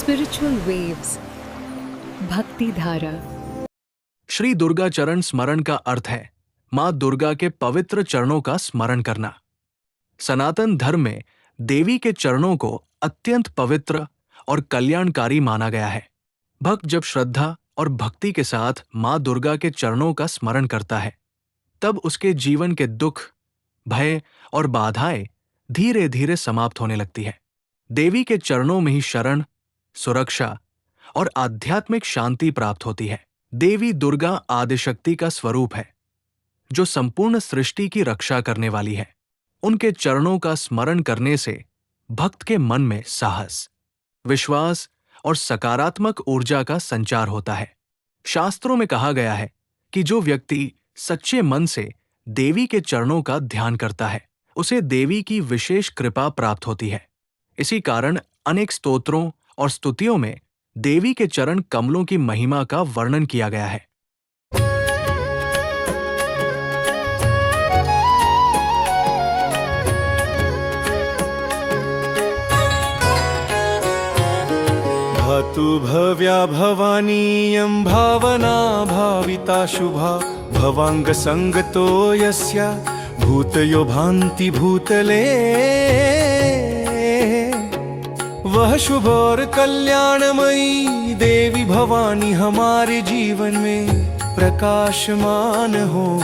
Spiritual waves, भक्ति धारा। श्री दुर्गा चरण स्मरण का अर्थ है मां दुर्गा के पवित्र चरणों का स्मरण करना। सनातन धर्म में देवी के चरणों को अत्यंत पवित्र और कल्याणकारी माना गया है। भक्त जब श्रद्धा और भक्ति के साथ मां दुर्गा के चरणों का स्मरण करता है, तब उसके जीवन के दुख, भय और बाधाएं धीरे धीरे समाप्त होने लगती है। देवी के चरणों में ही शरण, सुरक्षा और आध्यात्मिक शांति प्राप्त होती है। देवी दुर्गा आदिशक्ति का स्वरूप है, जो संपूर्ण सृष्टि की रक्षा करने वाली है। उनके चरणों का स्मरण करने से भक्त के मन में साहस, विश्वास और सकारात्मक ऊर्जा का संचार होता है। शास्त्रों में कहा गया है कि जो व्यक्ति सच्चे मन से देवी के चरणों का ध्यान करता है, उसे देवी की विशेष कृपा प्राप्त होती है। इसी कारण अनेक स्तोत्रों और स्तुतियों में देवी के चरण कमलों की महिमा का वर्णन किया गया है। भातु भव्या भवानीयं भावना भाविता शुभा भवांग संगतो यस्या भूतयो भान्ति भूतले। वह शुभ और कल्याणमयी देवी भवानी हमारे जीवन में प्रकाशमान हो।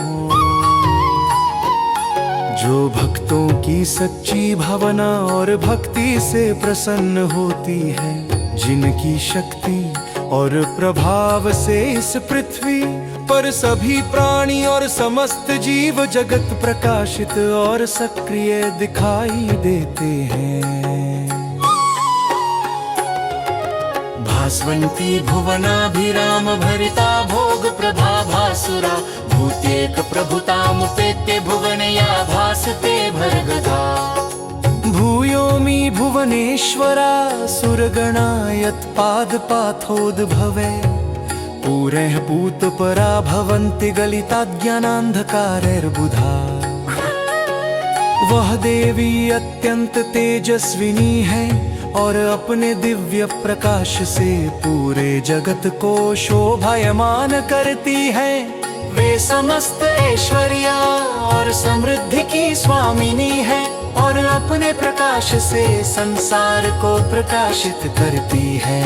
जो भक्तों की सच्ची भावना और भक्ति से प्रसन्न होती है, जिनकी शक्ति और प्रभाव से इस पृथ्वी पर सभी प्राणी और समस्त जीव जगत प्रकाशित और सक्रिय दिखाई देते हैं। भास्वन्ती भुवनाभिराम भरिता भोग प्रभा भासुरा भूतेक प्रभुतामुपेत्य भुवनया भासते भर्गदा। भूयोमि भुवनेश्वरा सुरगणा यत्पादपाथोद्भवे पूरैः भूतपरा भवन्ति गलिता ज्ञानान्धकारैर्बुधा। वह देवी अत्यंत तेजस्विनी है और अपने दिव्य प्रकाश से पूरे जगत को शोभायमान करती है। वे समस्त ऐश्वर्य और समृद्धि की स्वामिनी है और अपने प्रकाश से संसार को प्रकाशित करती है।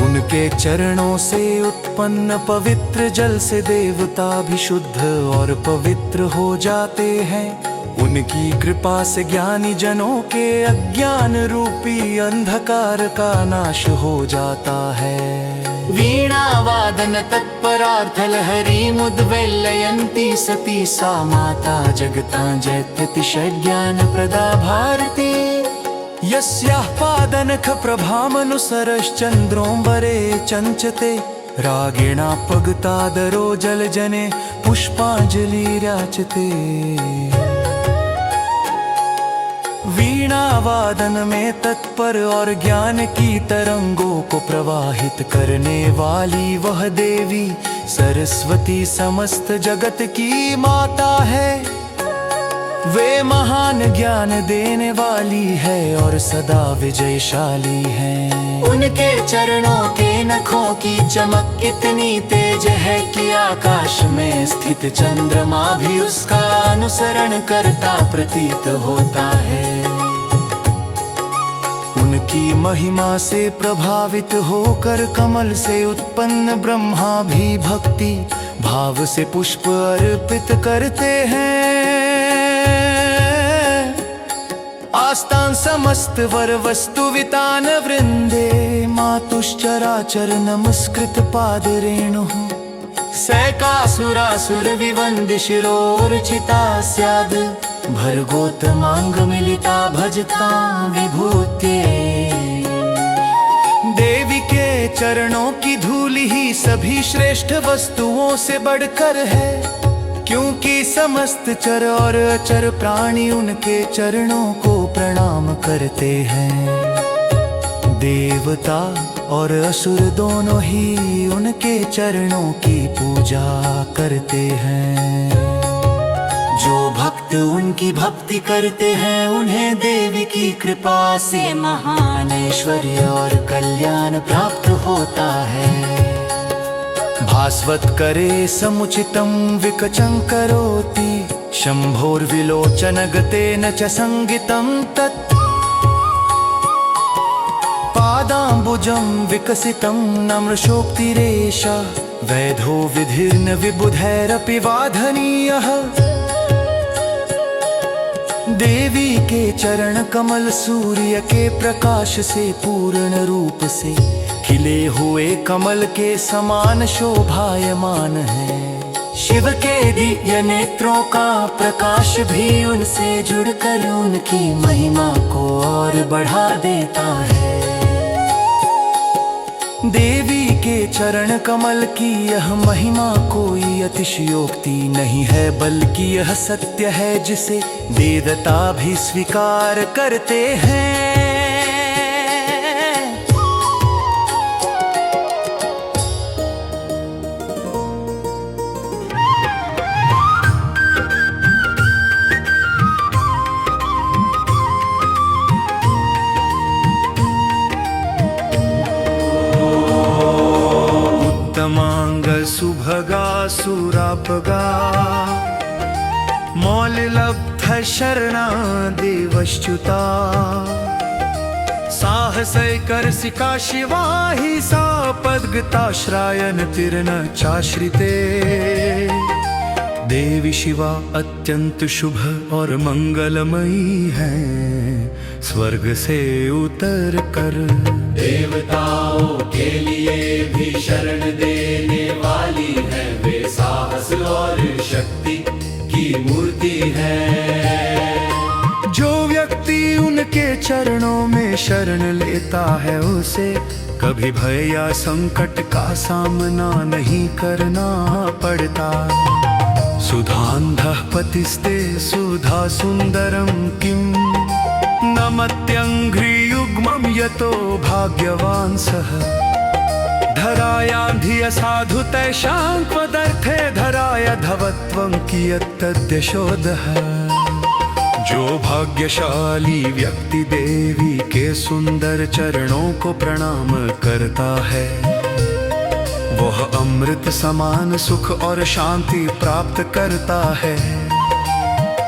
उनके चरणों से उत्पन्न पवित्र जल से देवता भी शुद्ध और पवित्र हो जाते हैं। उनकी कृपा से ज्ञानी जनों के अज्ञान रूपी अंधकार का नाश हो जाता है। वीणा वादन तत्परार्थ लहरी मुद्वेलयन्ती सती सा माता जगता जयत्यतिशय ज्ञान प्रदा भारती। यस्याः पादनख प्रभामनुसरश्चन्द्रोऽम्बरे चञ्चते रागिणा पगतादरो जलजने पुष्पांजलिर्याचते। वीणा वादन में तत्पर और ज्ञान की तरंगों को प्रवाहित करने वाली वह देवी सरस्वती समस्त जगत की माता है। वे महान ज्ञान देने वाली है और सदा विजयशाली है। उनके चरणों के नखों की चमक इतनी तेज है कि आकाश में स्थित चंद्रमा भी उसका अनुसरण करता प्रतीत होता है। उनकी महिमा से प्रभावित होकर कमल से उत्पन्न ब्रह्मा भी भक्ति भाव से पुष्प अर्पित करते हैं। आस्तां समस्त वर वस्तु वितान वृंदे मातुश्चराचर नमस्कृत पाद रेणुः सैकासुरासुर विवन्दिशिरोर्चिता स्याद् भर्गोत्तमांग मिलिता भजता विभूते। देवी के चरणों की धूलि ही सभी श्रेष्ठ वस्तुओं से बढ़कर है, क्योंकि समस्त चर और अचर प्राणी उनके चरणों को प्रणाम करते हैं। देवता और असुर दोनों ही उनके चरणों की पूजा करते हैं। जो भक्त भक्त उनकी भक्ति करते हैं, उन्हें देवी की कृपा से महान ऐश्वर्य और कल्याण प्राप्त होता है। भास्वत करे समुचितं विकचं करोति, शम्भोर्विलोचनगतेन च संगितं तत्। पादाम्बुजं विकसितं नम्रशोक्तिरेषा, वैधो विधिर्न विबुधैरपि वाधनीयः। देवी के चरण कमल सूर्य के प्रकाश से पूर्ण रूप से खिले हुए कमल के समान शोभायमान है। शिव के दिव्य नेत्रों का प्रकाश भी उनसे जुड़कर उनकी महिमा को और बढ़ा देता है। देवी के चरण कमल की यह महिमा कोई अतिशयोक्ति नहीं है, बल्कि यह सत्य है जिसे वेदता भी स्वीकार करते हैं। उत्तमांग सुभगा सुरापगा, मौलिलब्ध शरणा देवश्च्युता। साहसैकर्षिका शिवा हि सा पद्गताश्रायन तिर्न चाश्रिते। देवी शिवा अत्यंत शुभ और मंगलमयी है, स्वर्ग से उतर कर देवताओं के लिए भी शरण देने वाली है। वे साहस और शक्ति की मूर्ति है। जो व्यक्ति उनके चरणों में शरण लेता है, उसे कभी भय या संकट का सामना नहीं करना पड़ता। सुधान्धः पतिस्ते सुधा सुंदरम किम, नमत्यङ्घ्रियुग्मं यतो भाग्यवान् सः। धरायां धिय साधु तैषां पदर्थे, धराय धवत्वं कियत्तद्यशोदः। जो भाग्यशाली व्यक्ति देवी के सुंदर चरणों को प्रणाम करता है, वह अमृत समान सुख और शांति प्राप्त करता है।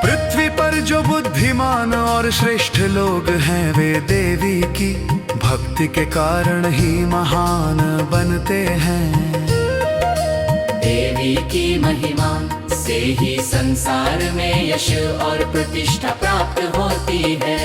पृथ्वी पर जो बुद्धिमान और श्रेष्ठ लोग हैं, वे देवी की भक्ति के कारण ही महान बनते हैं। देवी की महिमा से ही संसार में यश और प्रतिष्ठा प्राप्त होती है।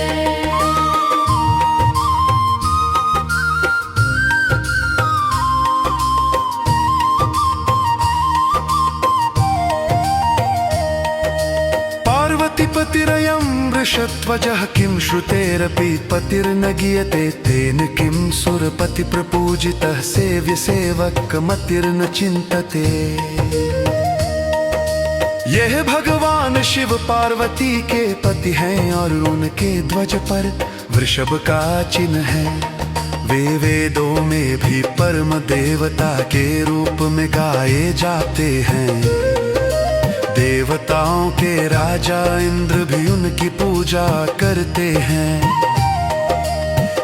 पतिरयं वृषध्वजः, किं श्रुतेरपि पतिर्न गीयते तेन। किं सुरपति प्रपूजितः सेव्य सेवकमतिर्न चिंतते। यह भगवान शिव पार्वती के पति हैं और उनके ध्वज पर वृषभ का चिन्ह है। वे वेदों में भी परम देवता के रूप में गाए जाते हैं। देवताओं के राजा इंद्र भी उनकी पूजा करते हैं।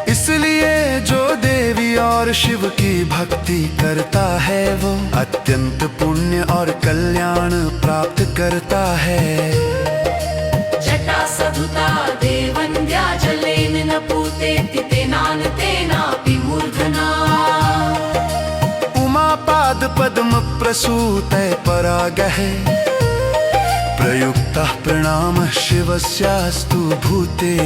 इसलिए जो देवी और शिव की भक्ति करता है, वो अत्यंत पुण्य और कल्याण प्राप्त करता है। जटा सधुता देवन्द्या जलेन न पूतेति तेनान तेनापि मूर्धना। उमापाद पद्म प्रसूतै परागः, प्रयुक्तः प्रणामः शिवस्यास्तु भूते।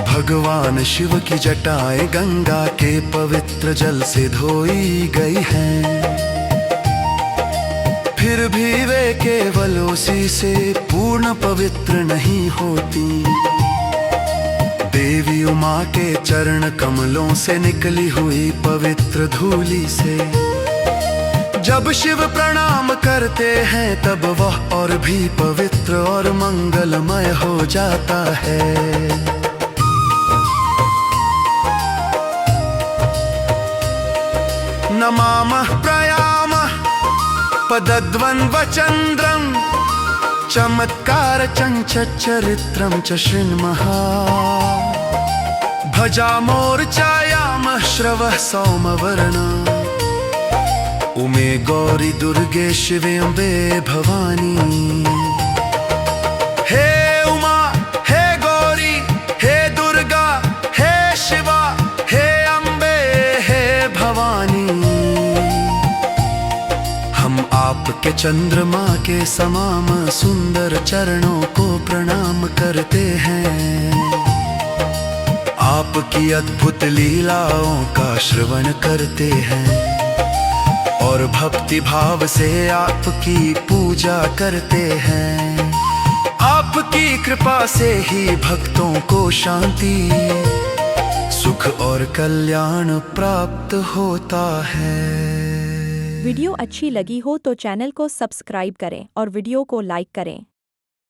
भगवान शिव की जटाएं गंगा के पवित्र जल से धोई गई हैं। फिर भी वे केवल उसी से पूर्ण पवित्र नहीं होती। देवी उमा के चरण कमलों से निकली हुई पवित्र धूलि से जब शिव प्रणाम करते हैं, तब वह और भी पवित्र और मंगलमय हो जाता है। नमामः प्रयामः पदद्वन्द्वचन्द्रं, चमत्कार चञ्चच्चरित्रं च शृण्मः भजामोर्चायामः श्रवः सौमवर्णा उमे गौरी दुर्गे शिवे अम्बे भवानी हे उमा हे गौरी हे दुर्गा हे शिवा हे अम्बे हे भवानी हम आपके चंद्रमा के समान सुंदर चरणों को प्रणाम करते हैं आपकी अद्भुत लीलाओं का श्रवण करते हैं और भक्ति भाव से आपकी पूजा करते हैं आपकी कृपा से ही भक्तों को शांति सुख और कल्याण प्राप्त होता है। वीडियो अच्छी लगी हो तो चैनल को सब्सक्राइब करें और वीडियो को लाइक करें।